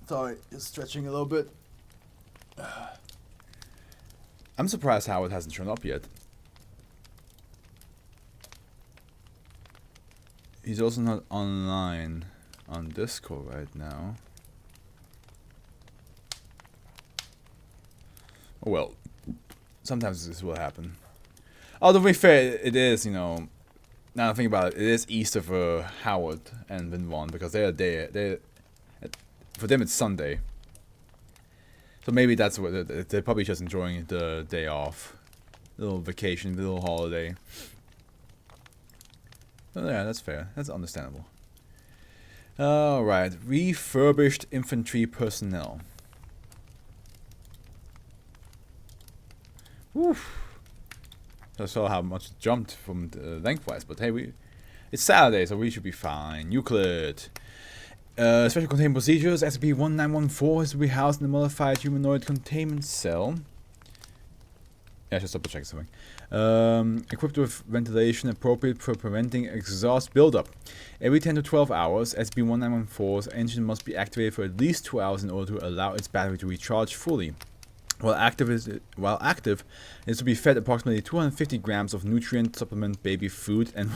Sorry, just stretching a little bit. I'm surprised Howard hasn't shown up yet. He's also not online on Discord right now. Oh well, sometimes this will happen. Although to be fair, it is, you know, now I think about it, it is Easter for Howard and Vinvon because for them it's Sunday. So maybe that's what they're probably just enjoying the day off, little vacation, little holiday. Oh yeah, that's fair. That's understandable. All right, refurbished infantry personnel. Woof. I saw how much it jumped from lengthwise, but hey, it's Saturday, so we should be fine. Euclid. Special containment procedures. SCP-1914 is to be housed in a modified humanoid containment cell. Yeah, just double check something. Equipped with ventilation appropriate for preventing exhaust buildup. Every 10 to 12 hours, SCP-1914's engine must be activated for at least 2 hours in order to allow its battery to recharge fully. While active, it is to be fed approximately 250 grams of nutrient supplement baby food and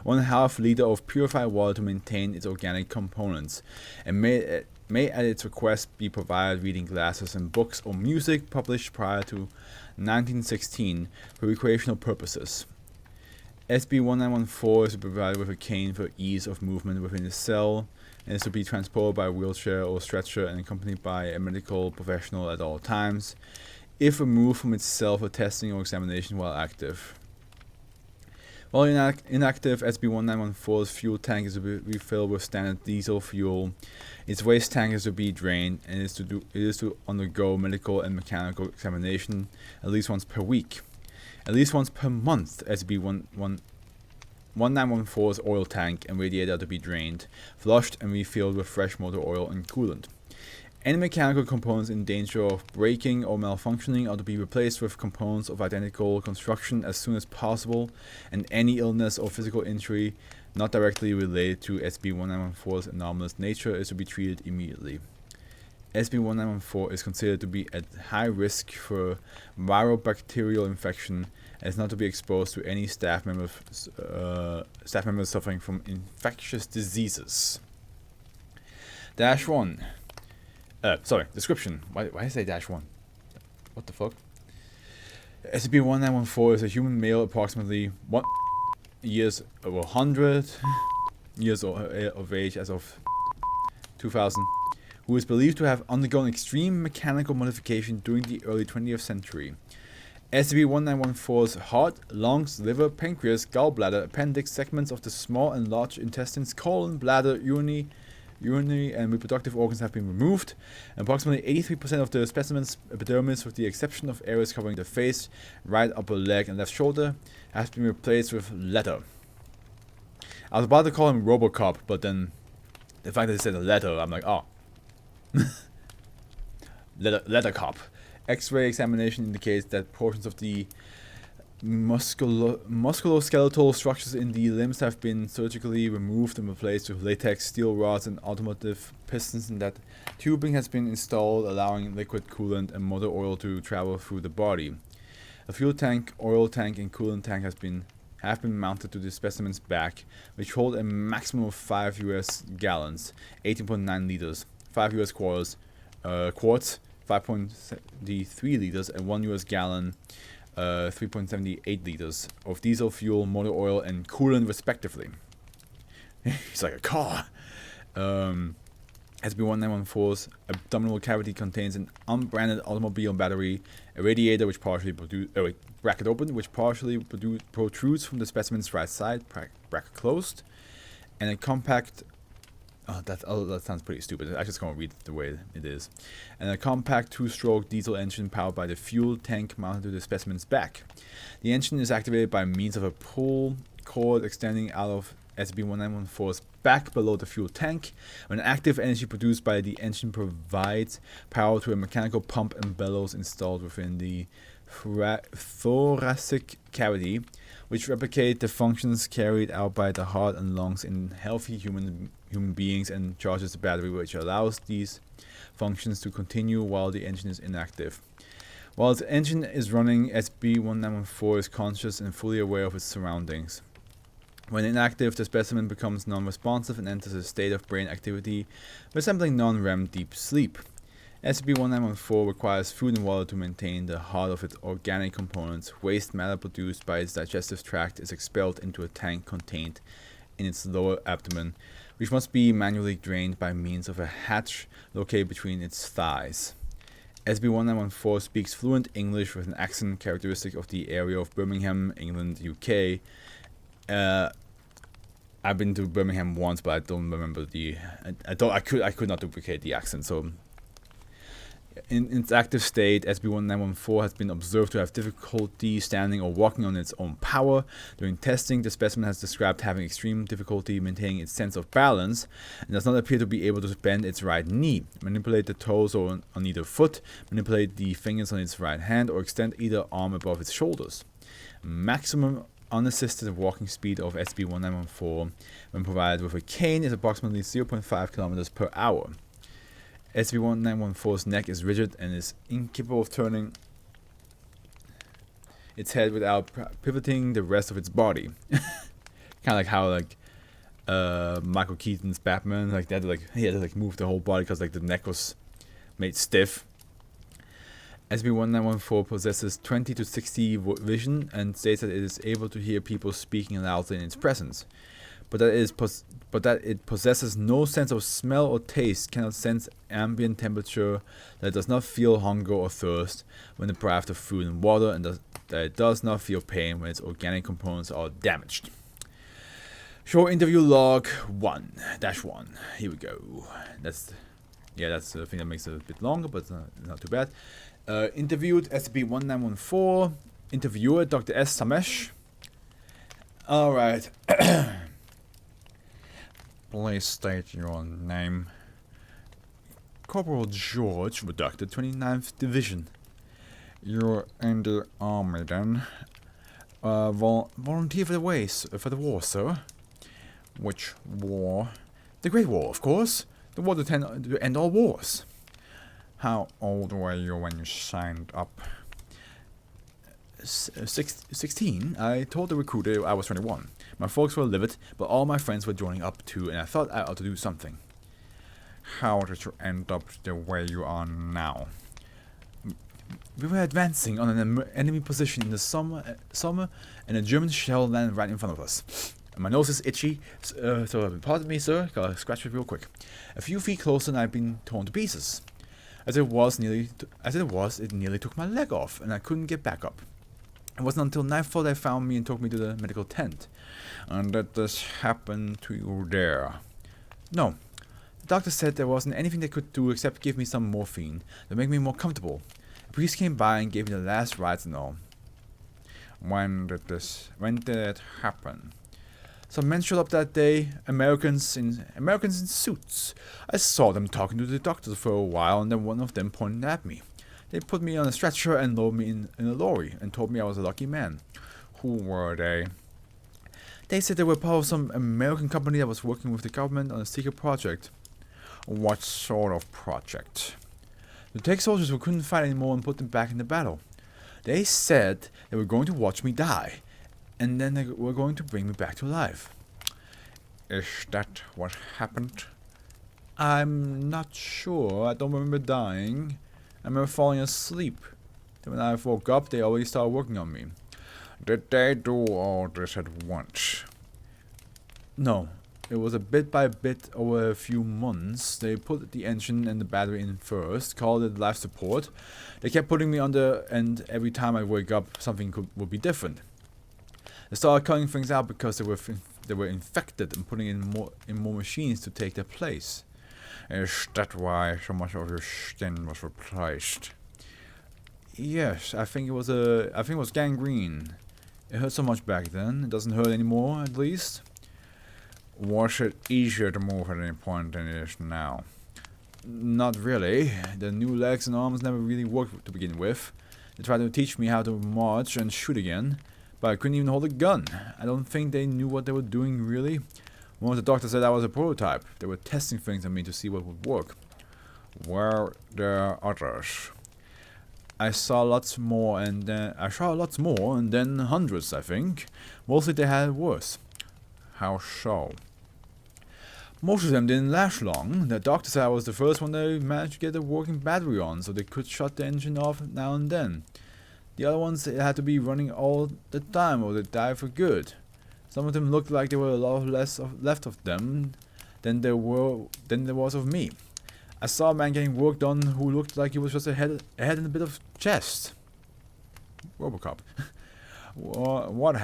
1/2 liter of purified water to maintain its organic components, and may at its request be provided reading glasses and books or music published prior to 1916 for recreational purposes. SCP-1914 is to be provided with a cane for ease of movement within the cell, and is to be transported by wheelchair or stretcher and accompanied by a medical professional at all times, if removed from its cell for testing or examination while active. While inactive, SCP-1914's fuel tank is to be refilled with standard diesel fuel. Its waste tank is to be drained, and it is to undergo medical and mechanical examination at least once per week. At least once per month, SCP-1914's oil tank and radiator are to be drained, flushed, and refilled with fresh motor oil and coolant. Any mechanical components in danger of breaking or malfunctioning are to be replaced with components of identical construction as soon as possible, and any illness or physical injury not directly related to SCP-1914's anomalous nature is to be treated immediately. SCP-1914 is considered to be at high risk for viral-bacterial infection and is not to be exposed to any staff members suffering from infectious diseases. -1. Description. Why did I say -1? What the fuck? SCP-1914 is a human male approximately 100 years of age as of 2000, who is believed to have undergone extreme mechanical modification during the early 20th century. SCP-1914's heart, lungs, liver, pancreas, gallbladder, appendix, segments of the small and large intestines, colon, bladder, urinary and reproductive organs have been removed. Approximately 83% of the specimen's epidermis, with the exception of areas covering the face, right upper leg, and left shoulder, has been replaced with leather. I was about to call him Robocop, but then the fact that he said leather, I'm like, oh. leather cop. X-ray examination indicates that portions of the musculoskeletal structures in the limbs have been surgically removed and replaced with latex, steel rods, and automotive pistons, and that tubing has been installed, allowing liquid coolant and motor oil to travel through the body. A fuel tank, oil tank, and coolant tank have been mounted to the specimen's back, which hold a maximum of 5 US gallons, 18.9 liters, 5 US quarts, 5.73 liters, and 1 US gallon, 3.78 liters of diesel fuel, motor oil, and coolant, respectively. He's like a car. SCP-1914's abdominal cavity contains an unbranded automobile battery, a radiator which partially bracket open, which partially protrudes from the specimen's right side, bracket closed, and a compact. That sounds pretty stupid. I'm just gonna read it the way it is. And a compact 2-stroke diesel engine powered by the fuel tank mounted to the specimen's back. The engine is activated by means of a pull cord extending out of SCP-1914's back below the fuel tank. When active, energy produced by the engine provides power to a mechanical pump and bellows installed within the thoracic cavity. which replicate the functions carried out by the heart and lungs in healthy human beings, and charges the battery, which allows these functions to continue while the engine is inactive. While the engine is running, SCP-1914 is conscious and fully aware of its surroundings. When inactive, the specimen becomes non-responsive and enters a state of brain activity resembling non-REM deep sleep. SCP-1914 requires food and water to maintain the heart of its organic components. Waste matter produced by its digestive tract is expelled into a tank contained in its lower abdomen, which must be manually drained by means of a hatch located between its thighs. SCP-1914 speaks fluent English with an accent characteristic of the area of Birmingham, England, UK. I've been to Birmingham once, but I don't remember I could not duplicate the accent. So, in its active state, SCP-1914 has been observed to have difficulty standing or walking on its own power. During testing, the specimen has described having extreme difficulty maintaining its sense of balance, and does not appear to be able to bend its right knee, manipulate the toes on either foot, manipulate the fingers on its right hand, or extend either arm above its shoulders. Maximum unassisted walking speed of SCP-1914 when provided with a cane is approximately 0.5 km per hour. SCP-1914's neck is rigid and is incapable of turning its head without pivoting the rest of its body. Kind of like how Michael Keaton's Batman, like that, he had to move the whole body because the neck was made stiff. SCP-1914 possesses 20 to 60 vision and states that it is able to hear people speaking loudly in its presence, but that it possesses no sense of smell or taste, cannot sense ambient temperature, that it does not feel hunger or thirst when deprived of food and water, and that it does not feel pain when its organic components are damaged. Short interview log 1-1. Here we go. That's the thing that makes it a bit longer, but not too bad. Interviewed SCP-1914. Interviewer Dr. S. Samesh. Alright. Please state your name. Corporal George, redacted 29th Division. You're in the army then. Volunteer for the war, sir. Which war? The Great War, of course. The war to end all wars. How old were you when you signed up? 16. I told the recruiter I was 21. My folks were livid, but all my friends were joining up too, and I thought I ought to do something. How did you end up the way you are now? We were advancing on an enemy position in the summer, and a German shell landed right in front of us. My nose is itchy, so pardon me, sir. Gotta scratch it real quick. A few feet closer, and I've been torn to pieces. As it was, it nearly took my leg off, and I couldn't get back up. It wasn't until nightfall they found me and took me to the medical tent. And did this happen to you there? No. The doctor said there wasn't anything they could do except give me some morphine to make me more comfortable. A priest came by and gave me the last rites and all. When did it happen? Some men showed up that day, Americans in suits. I saw them talking to the doctors for a while, and then one of them pointed at me. They put me on a stretcher and lowered me in a lorry, and told me I was a lucky man. Who were they? They said they were part of some American company that was working with the government on a secret project. What sort of project? To take soldiers who couldn't fight anymore and put them back in the battle. They said they were going to watch me die, and then they were going to bring me back to life. Is that what happened? I'm not sure. I don't remember dying. I remember falling asleep. Then when I woke up, they already started working on me. Did they do all this at once? No. It was a bit by bit over a few months. They put the engine and the battery in first, called it life support. They kept putting me under, and every time I wake up, something would be different. They started cutting things out because they were infected and putting in more machines to take their place. Is that why so much of your skin was replaced? Yes, I think it was gangrene. It hurt so much back then. It doesn't hurt anymore, at least. Was it easier to move at any point than it is now? Not really. The new legs and arms never really worked to begin with. They tried to teach me how to march and shoot again, but I couldn't even hold a gun. I don't think they knew what they were doing really. One of the doctors said I was a prototype. They were testing things on me to see what would work. Where there are others. I saw lots more and then hundreds, I think. Mostly they had it worse. How so? Most of them didn't last long. The doctor said I was the first one they managed to get a working battery on, so they could shut the engine off now and then. The other ones had to be running all the time or they'd die for good. Some of them looked like there were a lot left of them than there was of me. I saw a man getting work done who looked like he was just a head and a bit of chest. Robocop. What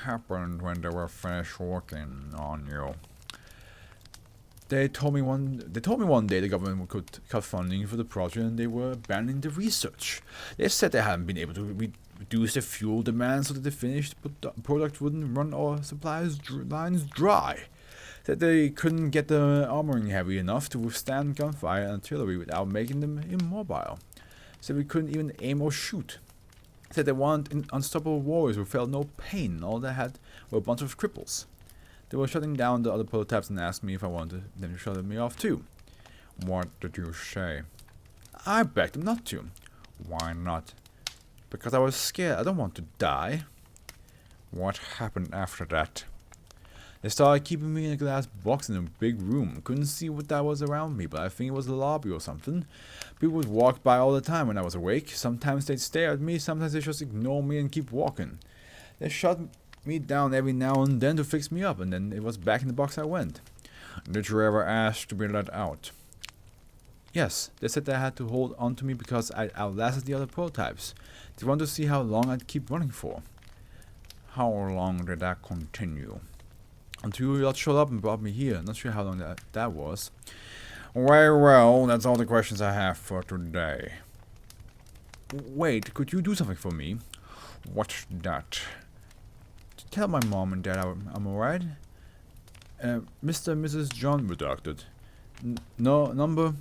happened when they were finished working on you? They told me one day the government could cut funding for the project and they were abandoning the research. They said they hadn't been able to reduce the fuel demand so that the finished product wouldn't run our supplies lines dry. That they couldn't get the armoring heavy enough to withstand gunfire and artillery without making them immobile. So we couldn't even aim or shoot. Said they wanted unstoppable warriors who felt no pain. All they had were a bunch of cripples. They were shutting down the other prototypes and asked me if I wanted them to shut me off too. What did you say? I begged them not to. Why not? Because I was scared. I don't want to die. What happened after that? They started keeping me in a glass box in a big room. Couldn't see what that was around me, but I think it was a lobby or something. People would walk by all the time when I was awake. Sometimes they'd stare at me, sometimes they'd just ignore me and keep walking. They shut me down every now and then to fix me up, and then it was back in the box I went. Did you ever ask to be let out? Yes, they said they had to hold on to me because I outlasted the other prototypes. They wanted to see how long I'd keep running for. How long did that continue? Until you lot showed up and brought me here. Not sure how long that was. Very well, that's all the questions I have for today. Wait, could you do something for me? What's that? Tell my mom and dad I'm alright. Mr. and Mrs. John redacted. No number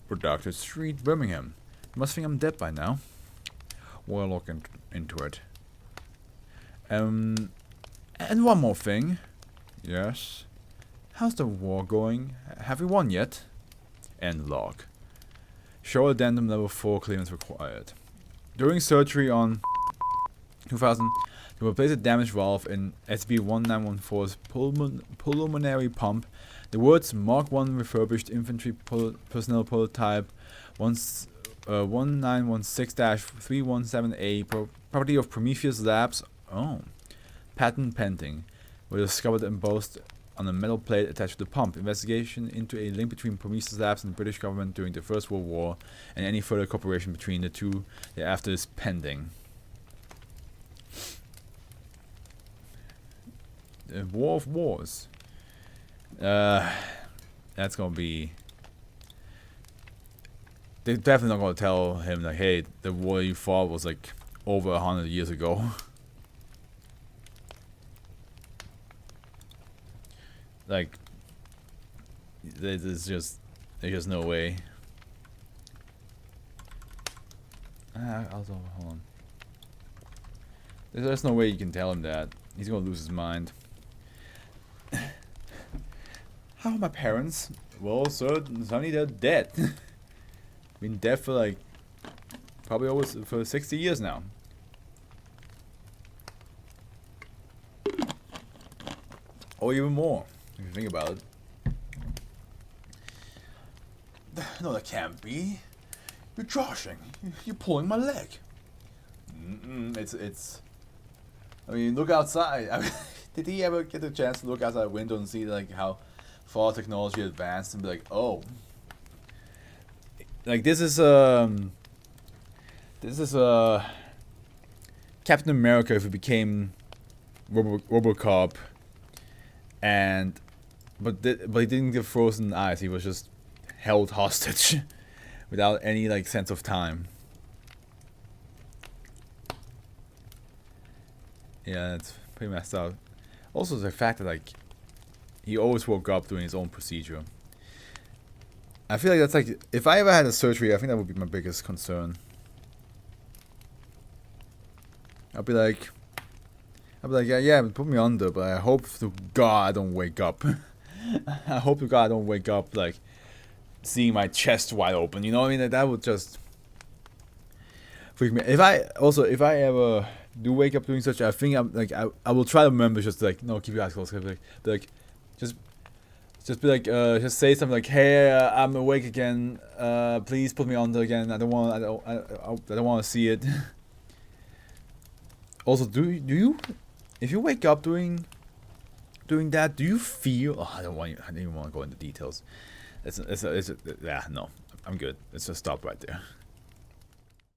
redacted. Street, Birmingham. You must think I'm dead by now. We'll look into it. And one more thing. Yes. How's the war going? Have we won yet? End log. Show addendum level 4 clearance required. During surgery on 2000, to replace a damaged valve in SCP-1914's pulmonary pump, the words Mark 1 Refurbished Infantry Personnel Prototype 1916-317A property of Prometheus Labs, patent pending, were discovered embossed on a metal plate attached to the pump. Investigation into a link between Prometheus Labs and the British government during the First World War and any further cooperation between the two thereafter is pending. The War of Wars. That's gonna be... They're definitely not gonna tell him like, hey, the war you fought was like over 100 years ago. Like, there's just no way. Hold on. There's no way you can tell him that. He's gonna lose his mind. How are my parents? Well, sir, honey, they're dead. Been dead for like probably over for 60 years now. Or even more, if you think about it. No, that can't be. You're joshing. You're pulling my leg. It's. I mean, look outside. I mean, did he ever get the chance to look outside the window and see like how far technology advanced and be like, oh, like this is Captain America if it became Robocop, and but he didn't get frozen eyes. He was just held hostage without any like sense of time. Yeah, it's pretty messed up. Also, the fact that like he always woke up doing his own procedure. I feel like that's like if I ever had a surgery, I think that would be my biggest concern. I'd be like, I'll be like, yeah, put me under, but I hope to God I don't wake up. I hope to God I don't wake up like seeing my chest wide open. You know what I mean? That would just freak me. If I ever do wake up doing such, I think I will try to remember just like no, keep your eyes closed. Just say something like, hey, I'm awake again. Please put me under again. I don't want to see it. Also, do you, if you wake up doing that, do you feel? Oh, I didn't even want to go into details. Yeah, no, I'm good. Let's just stop right there.